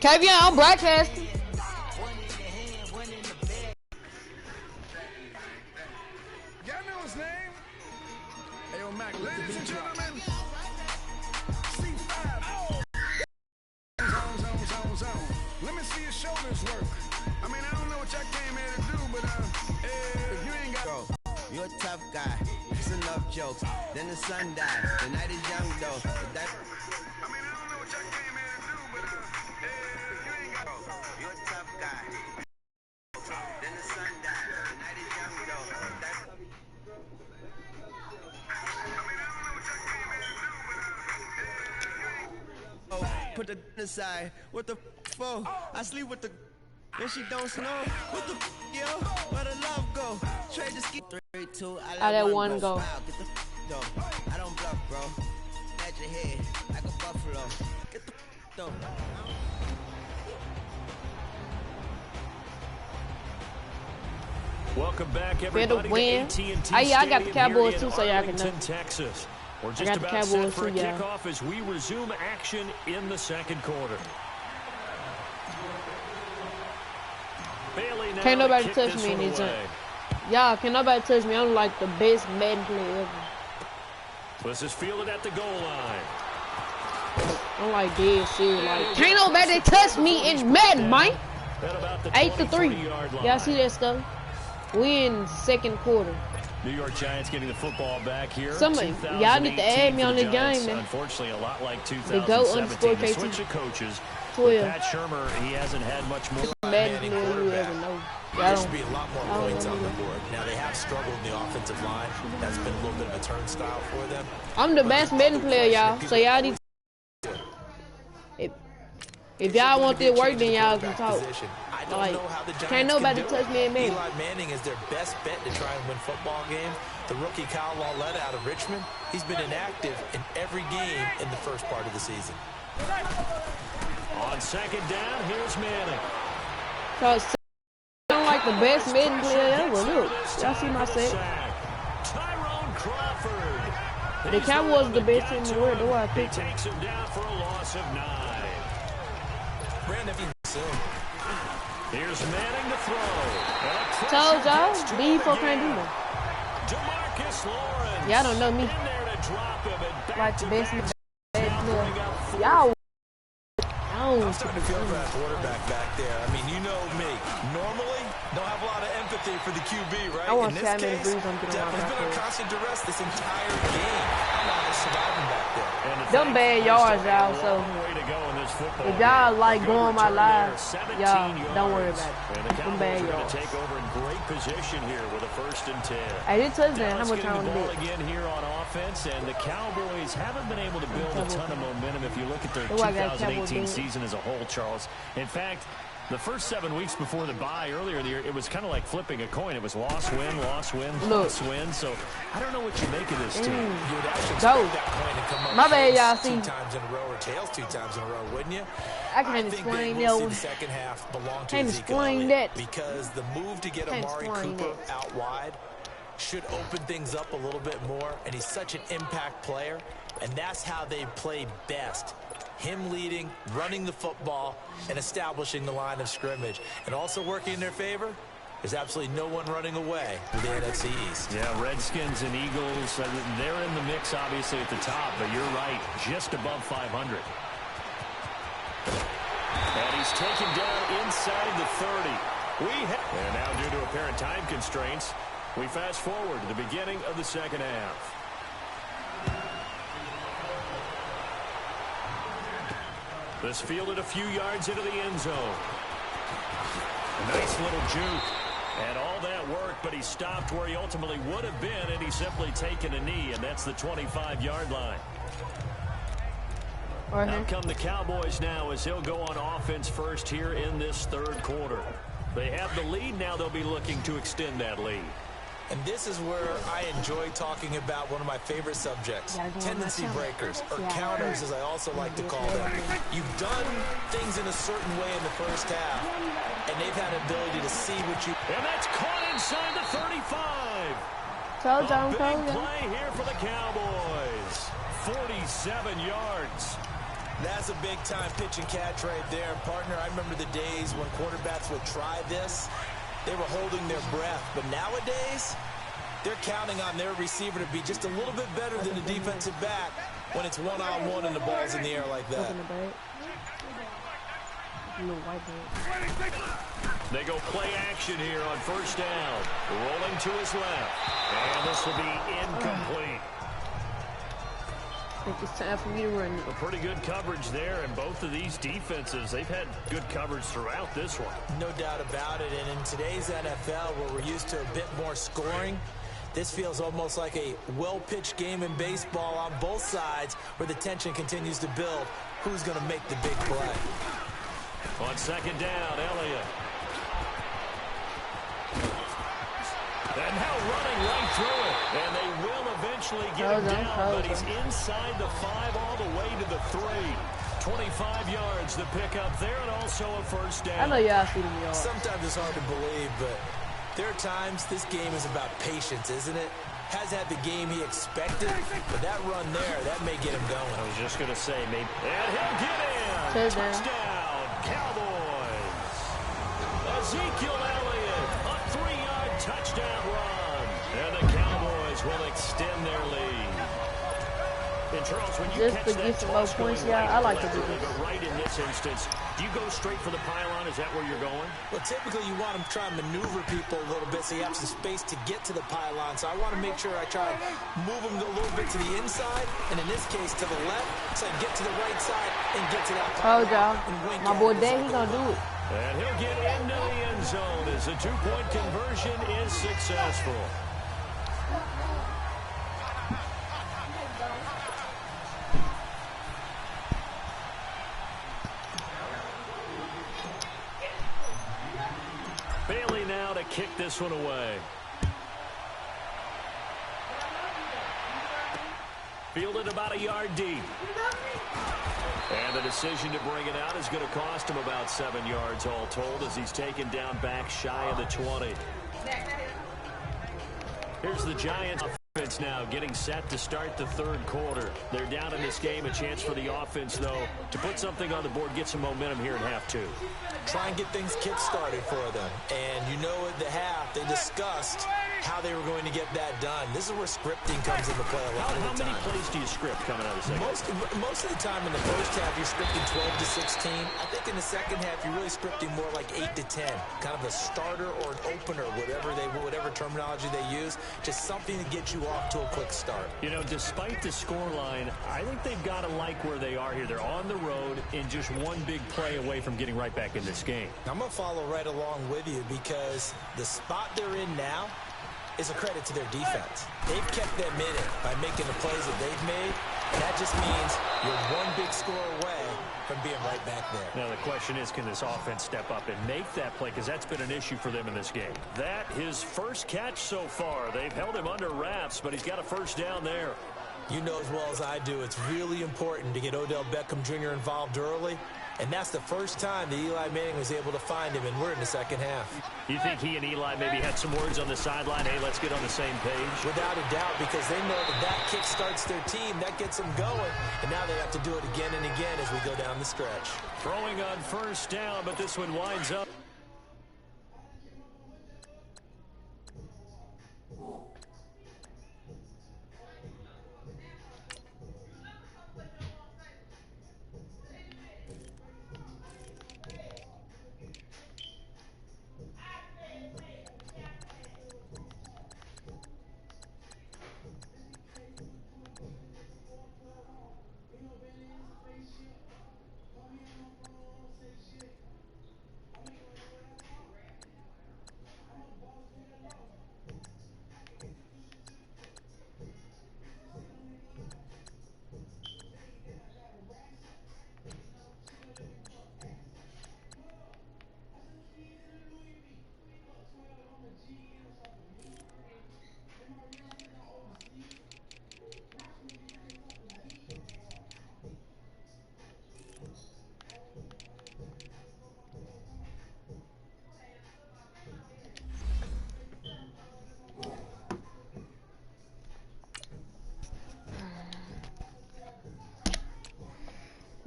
Kavion, I'm broadcasting. Y'all know his name? Hey, Mac, ladies and gentlemen, C5. Zone. Let me see your shoulders work. I mean, I don't know what y'all came here to do, but if you ain't got... Bro, you're a tough guy. It's enough jokes. Then the sun died. The night is young, though. I mean, I don't know what y'all came here to do, but if you ain't got... You're a tough guy. Then the sun died. The night is young, though. Put the aside. What the for? I sleep with the and she don't snow. What the yo? Where the love go? Trade the ski 3, 2. I let one go. Wow, get the though. I don't bluff, bro. At your head like a buffalo. Get the though. Welcome back, everybody. Win. I got the Cowboys too, so y'all can know. Texas. We're just I got the about set Cowboys for a too, y'all. kickoff as we resume action in the second quarter. Bailey now Can't nobody kick touch this me in one these away. Y'all, can nobody touch me? I'm like the best Madden player ever. This is fielded at the goal line. I'm like dead serious. Like, can't nobody touch me in Madden, man. 8-3. Y'all see that stuff? We in second quarter. New York Giants getting the football back here. Somebody, y'all need to add me on the game, man. Unfortunately, a lot like The GO_KT. the switch of coaches. 12. Pat Shurmur, he hasn't had much more. Madden player you ever know. There should be a lot more points on the board. Now, they have struggled in the offensive line. That's been a little bit of a turnstile for them. I'm the best Madden player, y'all. So y'all need to... If y'all want this work, then y'all can talk. Like, can't nobody touch me in Madden. Eli Manning is their best bet to try and win football games. The rookie Kyle Lauletta out of Richmond, he's been inactive in every game in the first part of the season. On second down, here's Manning. Cause I'm like the best Madden player ever. Look, y'all see my set. Tyrone Crawford. The Cowboys are the best team in the world. That's why I picked them. Takes him down for a loss of 9. Brandon, Here's Manning to throw. Told y'all, D4 can't do that. DeMarcus Lawrence. Y'all don't know me. In there to drop him and back Like to the best back. Madden Now bring up player. Y'all. I'm starting to feel for that quarterback back there. I mean, you know me. Normally, don't have a lot of empathy for the QB, right? I want In to see this how many case, views I'm getting on he's been that. on constant duress this entire game. I'm not surviving back there. Them bad yards, y'all. So if y'all like going my live, y'all don't worry about it. Them bad yards. Take over in great position here with a 1st and 10. Hey, this touchdown, how much time the on ball the again here on offense, and the Cowboys haven't been able to build a ton of momentum if you look at their Oh, I got 2018 Cowboys. season as a whole, Charles. In fact, the first 7 weeks before the bye earlier in the year, it was kind of like flipping a coin. It was loss, win, loss, win, loss, win. So I don't know what you make of this team. You would actually Go. expect that point to come up My bad, y'all. heads See, 2 times in a row or tails 2 times in a row, wouldn't you? I can't think explain that we'll that see one. the second half belong to Can't Ezekiel explain Elliott, that. because the move to get Can't Amari explain Cooper that. out wide should open things up a little bit more, and he's such an impact player, and that's how they play best. Him leading, running the football, and establishing the line of scrimmage. And also working in their favor, there's absolutely no one running away with the NFC East. Yeah, Redskins and Eagles, they're in the mix obviously at the top, but you're right, just above 500. And he's taken down inside the 30. And now due to apparent time constraints, we fast forward to the beginning of the second half. This fielded a few yards into the end zone. A nice little juke. And all that work, but he stopped where he ultimately would have been, and he's simply taken a knee, and that's the 25-yard line. Out come the Cowboys now as he'll go on offense first here in this third quarter. They have the lead. Now they'll be looking to extend that lead. And this is where I enjoy talking about one of my favorite subjects, tendency breakers, or counters as I also like to call them. You've done things in a certain way in the first half, and they've had an ability to see what you... And that's caught inside the 35. Told A y'all, big told y'all. play here for the Cowboys. 47 yards. That's a big-time pitch and catch right there, partner. I remember the days when quarterbacks would try this. They were holding their breath. But nowadays, they're counting on their receiver to be just a little bit better than the defensive back when it's one-on-one and the ball's in the air like that. They go play action here on first down. Rolling to his left. And this will be incomplete. I think it's time for me to run. A pretty good coverage there, and both of these defenses, they've had good coverage throughout this one. No doubt about it. And in today's NFL, where we're used to a bit more scoring, this feels almost like a well-pitched game in baseball on both sides where the tension continues to build. Who's going to make the big play? On second down, Elliott. And now running right through it. And they will eventually get him down, but he's inside the 5 all the way to the 3. 25 yards to pick up there, and also a first down. I know y'all see them yards. Sometimes it's hard to believe, but there are times this game is about patience, isn't it? Has had the game he expected, but that run there, that may get him going. I was just going to say, maybe. And he'll get in. Touchdown, Cowboys. Ezekiel Elliott, a 3-yard touchdown run. And the Cowboys will extend their lead. And Charles, when you just catch to get that some more toss points, going yeah, right I like to left do early, this. but right in this instance, do you go straight for the pylon? Is that where you're going? Well, typically you want to try and maneuver people a little bit so you have some space to get to the pylon. So I want to make sure I try and move them a little bit to the inside, and in this case to the left, so I get to the right side and get to that pylon. Oh, y'all. My boy Day, he gonna do it. And he'll get into the end zone as the 2-point conversion is successful. Bailey now to kick this one away. Fielded about a yard deep. And the decision to bring it out is going to cost him about 7 yards all told as he's taken down back shy of the 20. Here's the Giants offense now getting set to start the third quarter. They're down in this game. A chance for the offense, though, to put something on the board, get some momentum here in half 2. Try and get things kick-started for them. And you know at the half, they discussed how they were going to get that done. This is where scripting comes into play a lot of the time. How many plays do you script coming out of the second? Most of the time in the first half, you're scripting 12 to 16. I think in the second half, you're really scripting more like 8 to 10. Kind of a starter or an opener, whatever terminology they use. Just something to get you off to a quick start. You know, despite the scoreline, I think they've got to like where they are here. They're on the road and just one big play away from getting right back in this game. I'm going to follow right along with you because the spot they're in now is a credit to their defense. They've kept them in it by making the plays that they've made, and that just means you're one big score away from being right back there. Now the question is, can this offense step up and make that play? Because that's been an issue for them in this game. That, his first catch so far. They've held him under wraps, but he's got a first down there. You know as well as I do, it's really important to get Odell Beckham Jr. involved early. And that's the first time that Eli Manning was able to find him, and we're in the second half. You think he and Eli maybe had some words on the sideline, hey, let's get on the same page? Without a doubt, because they know that kick starts their team, that gets them going, and now they have to do it again and again as we go down the stretch. Throwing on first down, but this one winds up.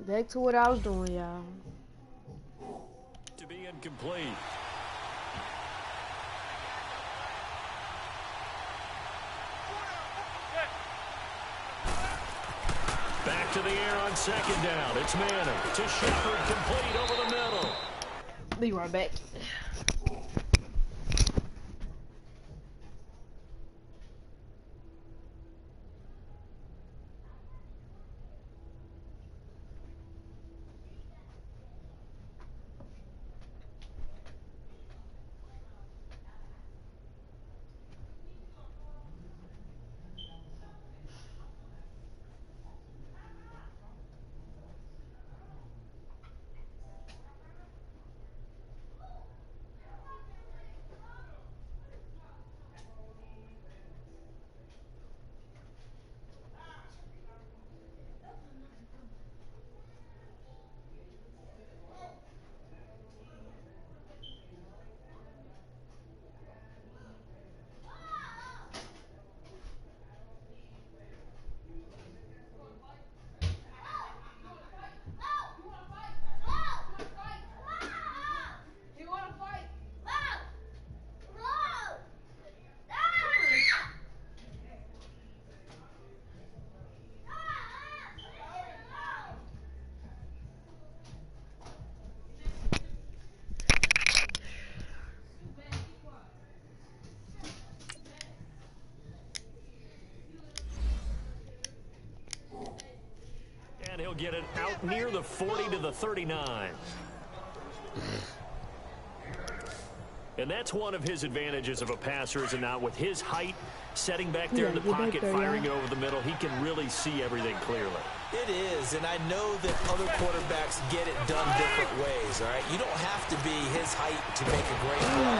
Back to what I was doing, y'all. To be incomplete. Back to the air on second down. It's Manning to Shepard, complete over the middle. Be right back. And he'll get it out near the 40 to the 39. And that's one of his advantages of a passer, is it not? With his height, setting back there in the pocket, firing it over the middle, he can really see everything clearly. It is, and I know that other quarterbacks get it done different ways, all right? You don't have to be his height to make a great play.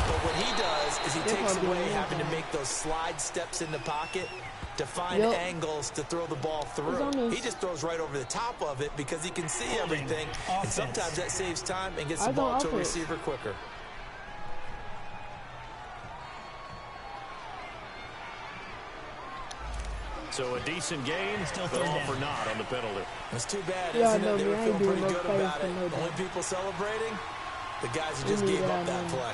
But what he does is he takes away having to make those slide steps in the pocket to find angles to throw the ball through. He just throws right over the top of it because he can see everything, and sometimes that saves time and gets the ball to a receiver quicker. So a decent gain, but all for naught on the penalty. It's too bad, isn't it? They were feeling pretty good about it. Only people celebrating, the guys who just gave up that play.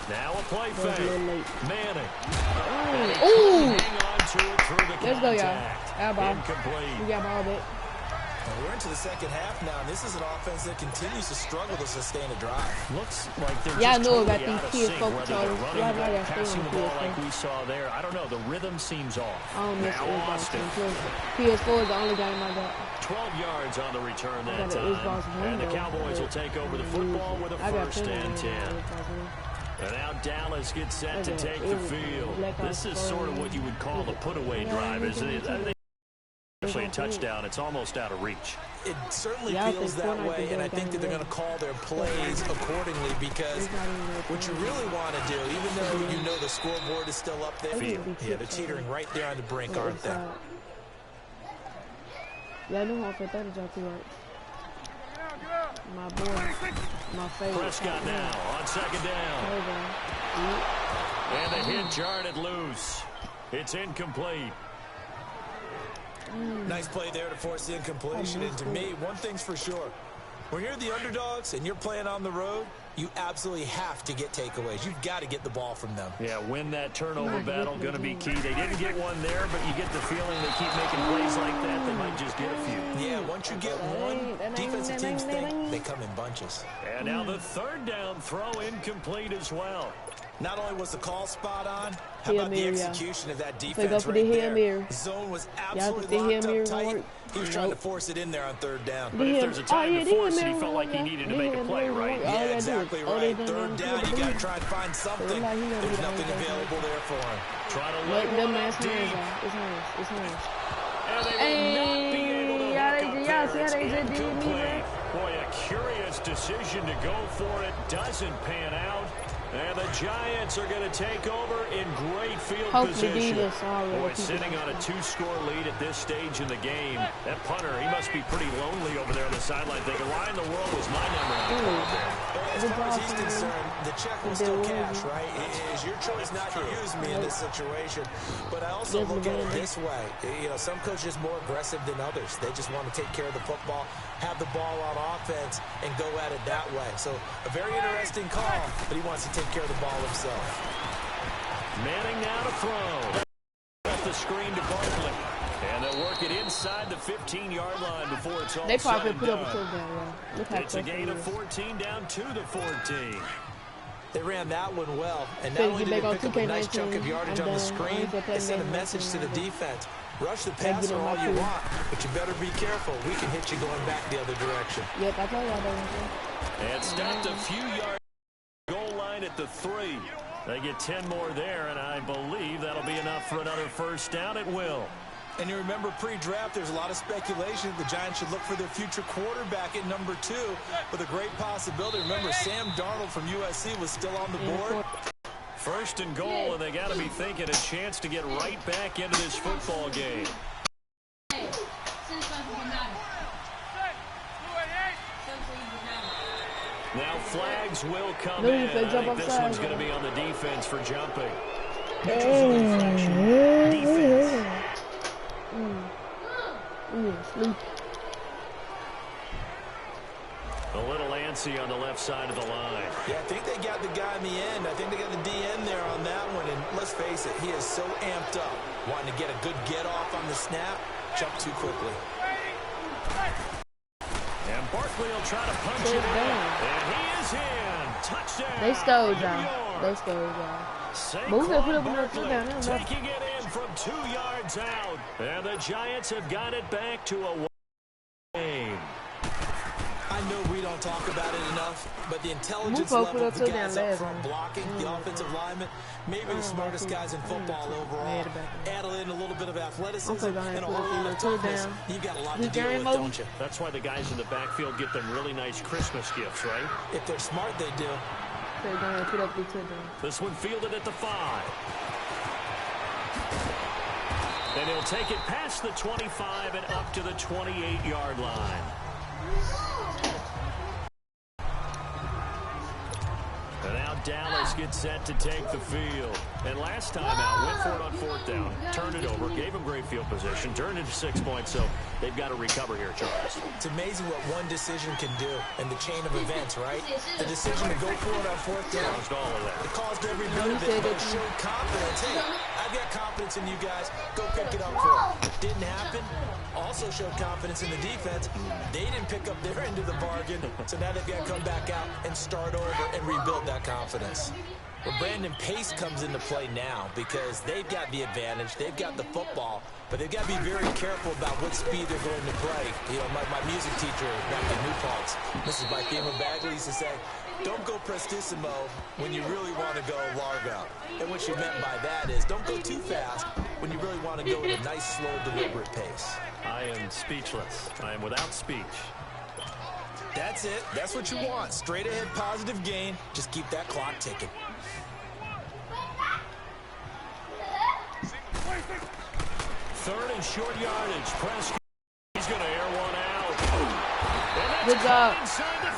Now a play fake. Manning. Ooh! Hang on to it through the Let's go, y'all. contact. Incomplete. We got ball back. We're into the second half now, and this is an offense that continues to struggle to sustain a drive. Looks like they're Yeah, I just know totally about out of these sync, PS4 whether they're controllers. running Yeah, the ball, I passing the ball PS4. like we saw there. I don't know. The rhythm seems off. I don't miss Now Austin. PS4 is the only game I got. 12 yards on the return I that got an Xbox time. One, And the though. Cowboys will take over the football with a I got first and 10. Xbox And now Dallas gets set to take the field. This is sort of what you would call a put-away drive, isn't it? Especially a touchdown, it's almost out of reach. It certainly feels that way, and I think that they're going to call their plays accordingly, because what you really want to do, even though you know the scoreboard is still up there, yeah, they're teetering right there on the brink, aren't they? Yeah, I knew how to that job too, right? My boy, my favorite. Prescott now on second down. And the hit jarred loose. It's incomplete. Nice play there to force the incompletion. And to me, one thing's for sure. When you're the underdogs and you're playing on the road, you absolutely have to get takeaways. You've got to get the ball from them. Yeah, win that turnover battle, going to be key. They didn't get one there, but you get the feeling they keep making plays like that, they might just get a few. Yeah, once you get one, defensive teams think they come in bunches. And now the third down throw incomplete as well. Not only was the call spot on, how about the execution of that defense for right the there? Zone was absolutely locked up tight. He was trying to force it in there on third down. But if there's a time to force it, he felt like he needed to make a play, right? Yeah, exactly right. Third down, you got to try and find something. There's nothing available there for him. Try to let one out deep. It's hands. And they will not be able to hook up there. It's incomplete. Boy, a curious decision to go for it. Doesn't pan out. And the Giants are going to take over in great field Hopefully position. Boy, sitting on a 2-score lead at this stage in the game. That punter, he must be pretty lonely over there on the sideline thinking, why in the world was my number not called there? As far as he's concerned, the check will still cash, right? It is your choice not to use me in this situation. But I also look at it this way. You know, some coaches are more aggressive than others. They just want to take care of the football, have the ball on offense, and go at it that way. So a very interesting call, but he wants to take care of the ball himself. Manning now to throw. Off the screen to Barkley. And they'll work it inside the 15-yard line before it's all they probably said put and up a done. touchdown. It's a gain of 14 down to the 14. They ran that one well, and not only did they pick up a nice chunk of yardage on the screen, they sent a message to the defense. Rush the passer all you want, but you better be careful. We can hit you going back the other direction. Yep, I told y'all that. And stopped a few yards. Goal line at the 3. They get 10 more there, and I believe that'll be enough for another first down. It will. And you remember pre-draft, there's a lot of speculation the Giants should look for their future quarterback at number 2 with a great possibility. Remember, Sam Darnold from USC was still on the board. First and goal, and they got to be thinking a chance to get right back into this football game. Now flags will come in. I think this one's going to be on the defense for jumping. Defense. A little antsy on the left side of the line. Yeah, I think they got the guy in the end. I think they got the DN there on that one. And let's face it, he is so amped up, wanting to get a good get-off on the snap, jump too quickly. And Barkley will try to punch it in. And he is in. Touchdown. They stole, y'all. They stole, y'all. Move it, put up another touchdown. Taking it in from 2 yards out. And the Giants have got it back to a game. I know we don't talk about it enough, but the intelligence level of the guys up front blocking, the offensive linemen, maybe the smartest guys in football overall. Add in a little bit of athleticism and a whole lot of toughness. You've got a lot to deal with, don't you? That's why the guys in the backfield get them really nice Christmas gifts, right? If they're smart, they do. This one fielded at the 5. And he'll take it past the 25 and up to the 28-yard line. And now Dallas gets set to take the field. And last time out, went for it on 4th down, turned it over, gave him great field position, turned into 6 points, so they've got to recover here, Charles. It's amazing what one decision can do in the chain of events, right? The decision to go for it on 4th down. Caused all of that. It caused every bit of it, but it showed confidence. Hey, I've got confidence in you guys. Go pick it up for it. Didn't happen. Also showed confidence in the defense. They didn't pick up their end of the bargain, so now they've got to come back out and start over and rebuild that confidence. Well, Brandon, pace comes into play now because they've got the advantage. They've got the football, but they've got to be very careful about what speed they're going to play. You know, my music teacher back in New Paltz, Mrs. Bythema Bagley, used to say, don't go prestissimo when you really want to go largo. And what she meant by that is don't go too fast when you really want to go at a nice, slow, deliberate pace. I am speechless. I am without speech. That's it. That's what you want. Straight ahead, positive gain. Just keep that clock ticking. Third and short yardage. Prescott. He's going to air one out. Good job.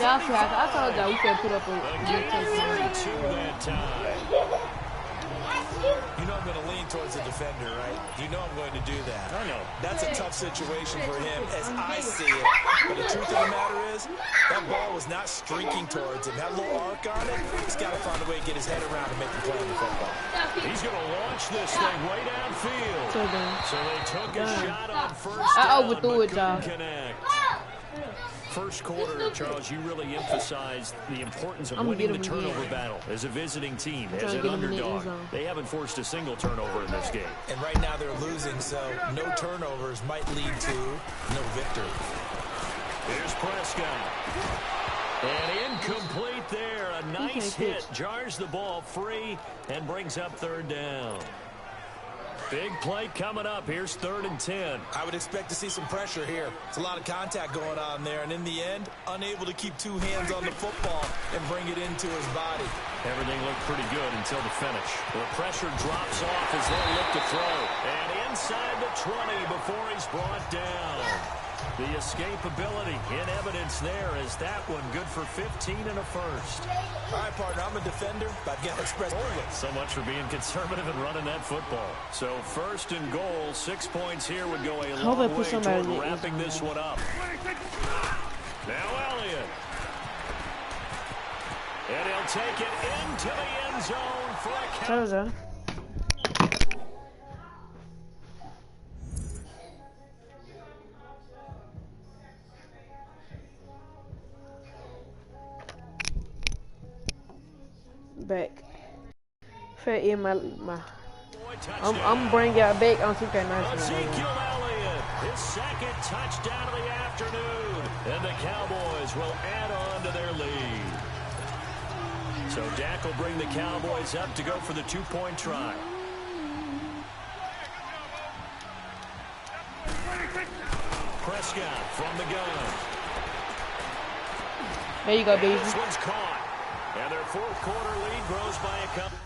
I told y'all we could put up a gain of 32 that time. You know I'm going to lean towards the defender, right? You know I'm going to do that. I know. That's a tough situation for him as I see it. But the truth of the matter is, that ball was not streaking towards him. Had a little arc on it. He's got to find a way to get his head around and make the play on the football. He's going to launch this thing way downfield. So they took a shot on first I down, overthrew but it, y'all. couldn't connect. First quarter, Charles, you really emphasized the importance of winning the turnover battle as a visiting team, as an underdog. They haven't forced a single turnover in this game. And right now they're losing, so no turnovers might lead to no victory. Here's Prescott. And incomplete there. A nice hit. Jars the ball free and brings up third down. Big play coming up. Here's 3rd and 10. I would expect to see some pressure here. It's a lot of contact going on there, and in the end, unable to keep two hands on the football and bring it into his body. Everything looked pretty good until the finish. The pressure drops off as they look to throw. And inside the 20 before he's brought down. The escapability in evidence there as that one good for 15 and a first. All right, partner, I'm a defender, but I've got to express only. So much for being conservative and running that football. So first and goal, 6 points here would go a long way toward wrapping this one up. Now Elliott. And he'll take it into the end zone for a count. Back. Fair in my I'm bringing y'all back on 2K19. Ezekiel Elliott, his second touchdown of the afternoon, and the Cowboys will add on to their lead. So Dak will bring the Cowboys up to go for the 2-point try. Prescott from the gun. There you go, baby. This one's caught. And their fourth quarter lead grows by a couple.